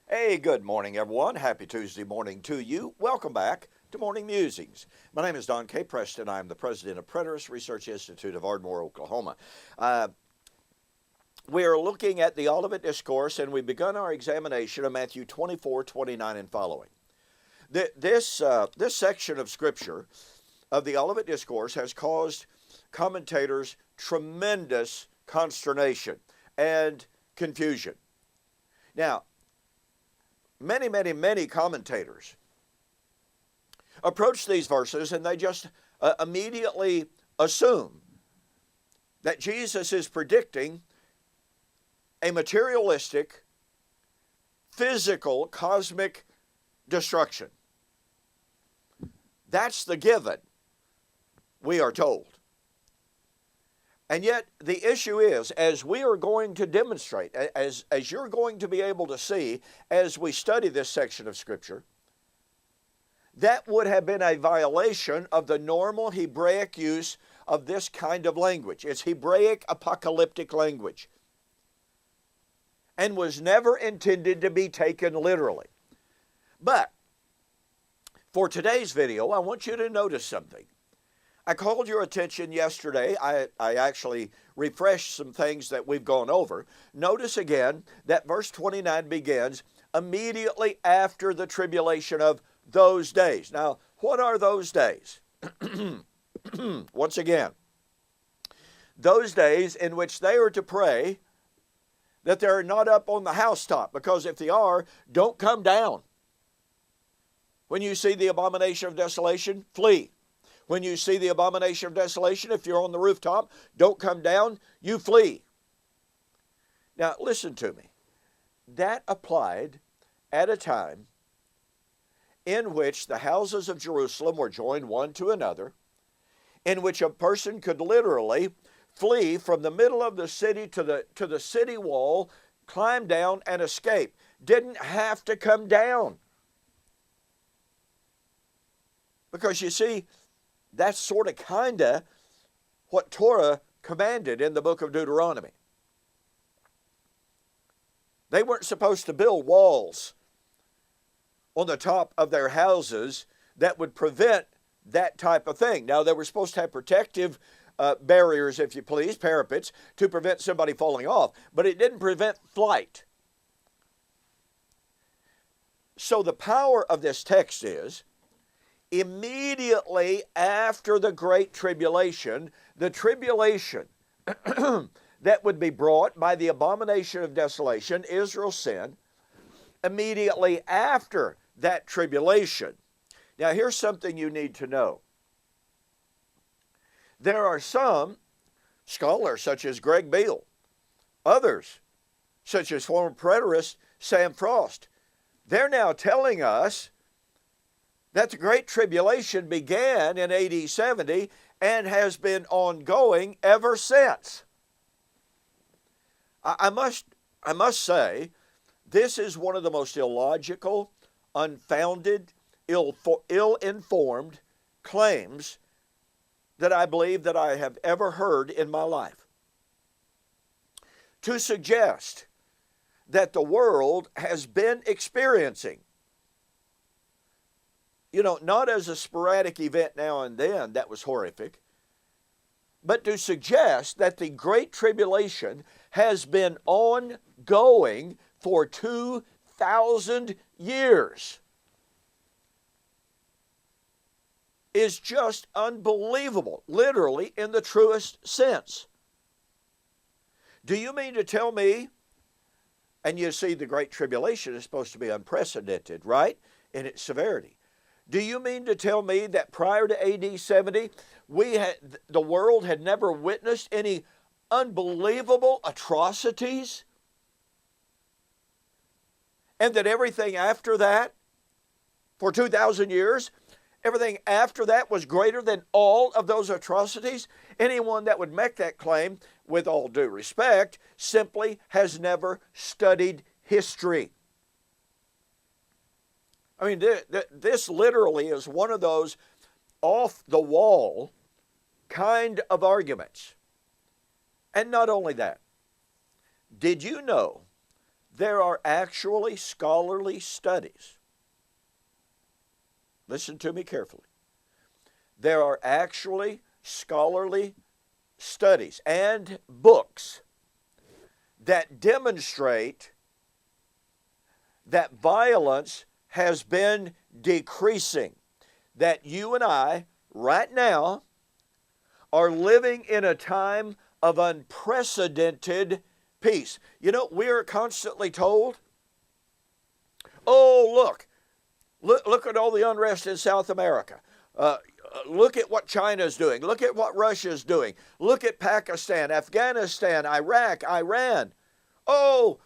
Hey, good morning, everyone. Happy Tuesday morning to you. Welcome back to Morning Musings. My name is Don K. Preston. I'm the president of Preterist Research Institute of Ardmore, Oklahoma. We are looking at the Olivet Discourse, and we've begun our examination of Matthew 24, 29, and following. This section of Scripture of the Olivet Discourse has caused commentators tremendous consternation and confusion. Now, many commentators approach these verses and they just immediately assume that Jesus is predicting a materialistic, physical, cosmic destruction. That's the given, we are told. And yet the issue is, as we are going to demonstrate, as you're going to be able to see as we study this section of Scripture, that would have been a violation of the normal Hebraic use of this kind of language. It's Hebraic apocalyptic language and was never intended to be taken literally. But for today's video, I want you to notice something. I called your attention yesterday. I actually refreshed some things that we've gone over. Notice again that verse 29 begins immediately after the tribulation of those days. Now, what are those days? Once again, those days in which they are to pray that they're not up on the housetop, because if they are, don't come down. When you see the abomination of desolation, flee. When you see the abomination of desolation, if you're on the rooftop, don't come down, you flee. Now, listen to me. That applied at a time in which the houses of Jerusalem were joined one to another, in which a person could literally flee from the middle of the city to the city wall, climb down, and escape. Didn't have to come down. Because you see, that's sort of kind of what Torah commanded in the book of Deuteronomy. They weren't supposed to build walls on the top of their houses that would prevent that type of thing. Now, they were supposed to have protective barriers, if you please, parapets, to prevent somebody falling off, but it didn't prevent flight. So the power of this text is, immediately after the Great Tribulation, the tribulation that would be brought by the abomination of desolation, Israel's sin, immediately after that tribulation. Now, here's something you need to know. There are some scholars, such as Greg Beale, others, such as former preterist Sam Frost, they're now telling us that the Great Tribulation began in AD 70 and has been ongoing ever since. I must say, this is one of the most illogical, unfounded, ill-informed claims that I believe that I have ever heard in my life. To suggest that the world has been experiencing, not as a sporadic event now and then, that was horrific, but to suggest that the Great Tribulation has been ongoing for 2,000 years is just unbelievable, literally in the truest sense. Do you mean to tell me, and you see the Great Tribulation is supposed to be unprecedented, right, in its severity. Do you mean to tell me that prior to AD 70, the world had never witnessed any unbelievable atrocities? And that everything after that, for 2,000 years, everything after that was greater than all of those atrocities? Anyone that would make that claim, with all due respect, simply has never studied history. I mean, this literally is one of those off-the-wall kind of arguments. And not only that, did you know There are actually scholarly studies. Listen to me carefully. There are actually scholarly studies and books that demonstrate that violence has been decreasing. That you and I, right now, are living in a time of unprecedented peace. You know, we are constantly told, oh, look at all the unrest in South America. Look at what China's doing. Look at what Russia's doing. Look at Pakistan, Afghanistan, Iraq, Iran. Oh,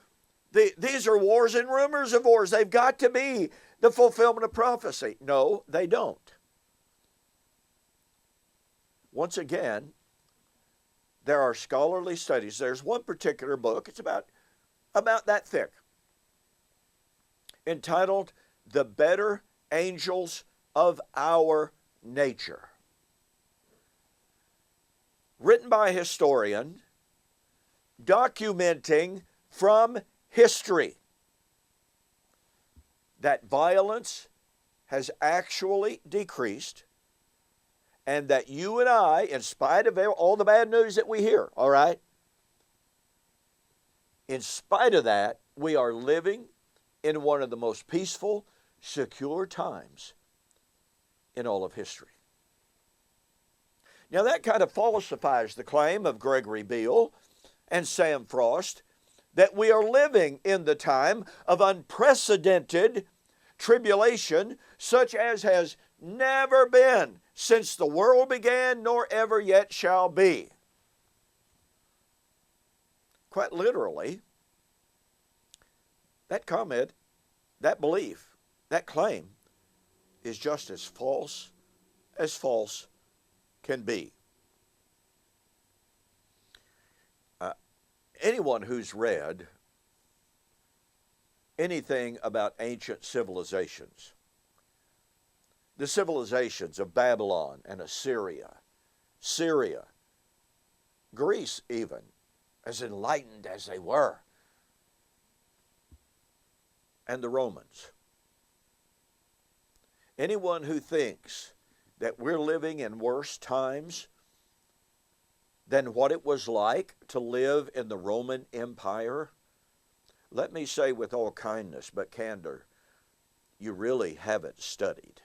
these are wars and rumors of wars. They've got to be the fulfillment of prophecy. No, they don't. Once again, there are scholarly studies. There's one particular book, it's about that thick, entitled The Better Angels of Our Nature. Written by a historian, documenting from history that violence has actually decreased, and that you and I, in spite of all the bad news that we hear, all right, in spite of that, we are living in one of the most peaceful, secure times in all of history. Now that kind of falsifies the claim of Gregory Beale and Sam Frost that we are living in the time of unprecedented tribulation, such as has never been since the world began, nor ever yet shall be. Quite literally, that comment, that belief, that claim is just as false can be. Anyone who's read anything about ancient civilizations, the civilizations of Babylon and Assyria, Syria, Greece even, as enlightened as they were, and the Romans. Anyone who thinks that we're living in worse times than what it was like to live in the Roman Empire, let me say with all kindness but candor, you really haven't studied.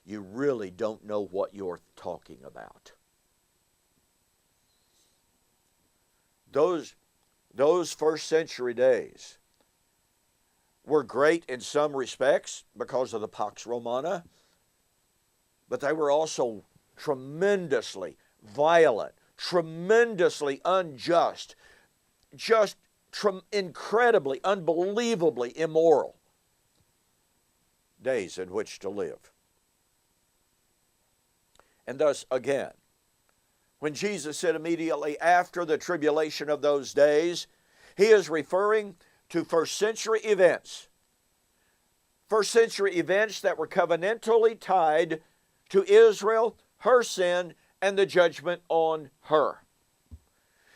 You really don't know what you're talking about. Those first century days were great in some respects because of the Pax Romana, but they were also tremendously violent, tremendously unjust, just incredibly, unbelievably immoral days in which to live. And thus, again, when Jesus said immediately after the tribulation of those days, he is referring to first century events. First century events that were covenantally tied to Israel, her sin, and the judgment on her.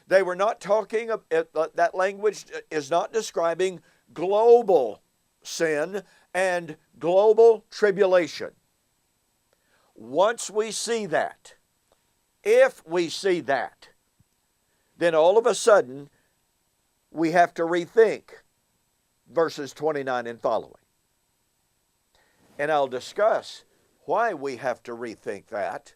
They were not talking, that language is not describing global sin and global tribulation. Once we see that, if we see that, then all of a sudden we have to rethink verses 29 and following. And I'll discuss why we have to rethink that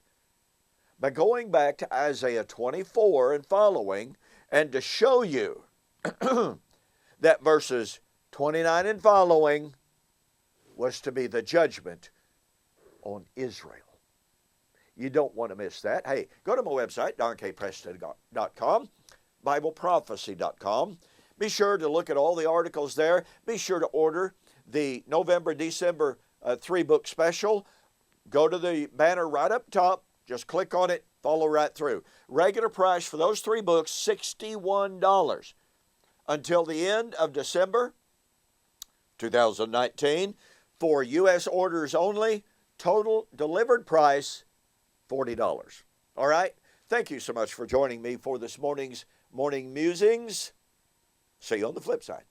by going back to Isaiah 24 and following, and to show you that verses 29 and following was to be the judgment on Israel. You don't want to miss that. Hey, go to my website, donkpreston.com, BibleProphecy.com. Be sure to look at all the articles there. Be sure to order the November, December 3-book special. Go to the banner right up top. Just click on it, follow right through. Regular price for those 3 books, $61. Until the end of December 2019, for U.S. orders only, total delivered price, $40. All right? Thank you so much for joining me for this morning's Morning Musings. See you on the flip side.